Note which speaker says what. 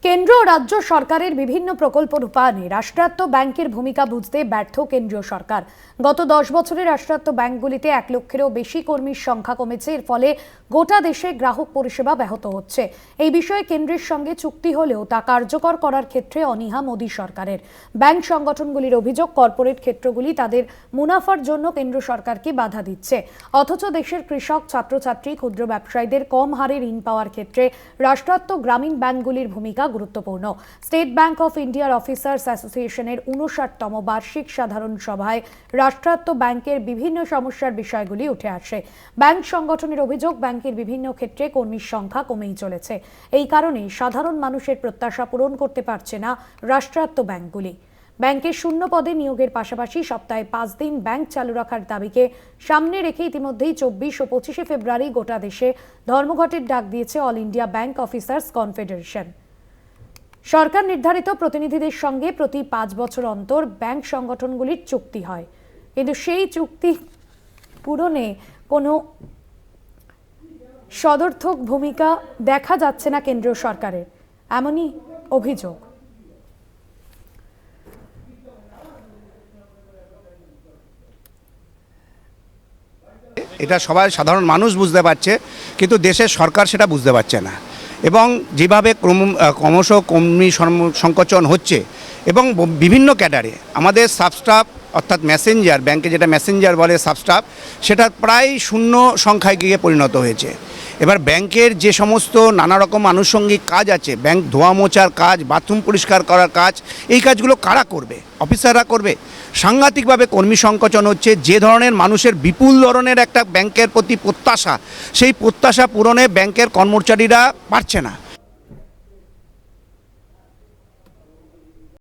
Speaker 1: কেন্দ্র ও রাজ্য সরকারের বিভিন্ন প্রকল্প রূপায়ণে রাষ্ট্রায়ত্ত ব্যাংকের ভূমিকা বুঝতে ব্যর্থ কেন্দ্রীয় সরকার। গত 10 বছরে রাষ্ট্রায়ত্ত ব্যাংকগুলিতে 1 লক্ষেরও বেশি কর্মীর সংখ্যা কমেছে। এর ফলে গোটা দেশে গ্রাহক পরিষেবা ব্যাহত হচ্ছে। এই বিষয়ে কেন্দ্রের সঙ্গে চুক্তি হলেও তা কার্যকর করার ক্ষেত্রে অনীহা মোদী সরকারের। ব্যাংক সংগঠনগুলির অভিযোগ, কর্পোরেট ক্ষেত্রগুলি তাদের মুনাফার জন্য কেন্দ্র সরকারকে বাধা দিচ্ছে। অথচ দেশের কৃষক, ছাত্রছাত্রী, ক্ষুদ্র ব্যবসায়ীদের কম হারে ঋণ পাওয়ার ক্ষেত্রে রাষ্ট্রায়ত্ত গ্রামীণ ব্যাংকগুলির ভূমিকা গুরুত্বপূর্ণ। স্টেট ব্যাংক অফ ইন্ডিয়ার অফিসার্স অ্যাসোসিয়েশনের 59তম বার্ষিক সাধারণ সভায় রাষ্ট্রায়ত্ত ব্যাংকের বিভিন্ন সমস্যার বিষয়গুলি উঠে আসে। ব্যাংক সংগঠনের অভিযোগ, ব্যাংকের বিভিন্ন ক্ষেত্রে কর্মীর সংখ্যা কমেই চলেছে। এই কারণে সাধারণ মানুষের প্রত্যাশা পূরণ করতে পারছে না রাষ্ট্রায়ত্ত ব্যাংকগুলি। ব্যাংকের শূন্য পদে নিয়োগের পাশাপাশি সপ্তাহে 5 দিন ব্যাংক চালু রাখার দাবিকে সামনে রেখে ইতিমধ্যেই 24 ও 25শে ফেব্রুয়ারি গোটা দেশে ধর্মঘটের ডাক দিয়েছে all India bank officers confederation. সরকার নির্ধারিত প্রতিনিধিদের সঙ্গে প্রতি 5 বছর অন্তর ব্যাংক সংগঠনগুলির চুক্তি হয়, কিন্তু সেই চুক্তি পূরণে কোনো সদর্থক ভূমিকা দেখা যাচ্ছে না কেন্দ্রীয় সরকারের, এমনই অভিযোগ।
Speaker 2: এটা সবাই সাধারণ মানুষ বুঝতে পারছে, কিন্তু দেশের সরকার সেটা বুঝতে পারছে না। এবং যেভাবে ক্রমশ কর্মী সংকোচন হচ্ছে এবং বিভিন্ন ক্যাডারে আমাদের সাবস্টাফ অর্থাৎ মেসেঞ্জার, ব্যাংকে যেটা মেসেঞ্জার বলে সাবস্টাফ, সেটা প্রায় শূন্য সংখ্যায় গিয়ে পরিণত হয়েছে। এবার ব্যাংকের যে সমস্ত নানা রকম আনুষঙ্গিক কাজ আছে, ব্যাংক ধোয়া মোছার কাজ, বাথরুম পরিষ্কার করার কাজ, এই কাজগুলো কারা করবে? অফিসাররা করবে। সাংঘাতিকভাবে কর্মী সংকোচন হচ্ছে। যে ধরনের মানুষের বিপুল ধরনের একটা ব্যাংকের প্রতি প্রত্যাশা, সেই প্রত্যাশা পূরণে ব্যাংকের কর্মচারীরা পারছে না।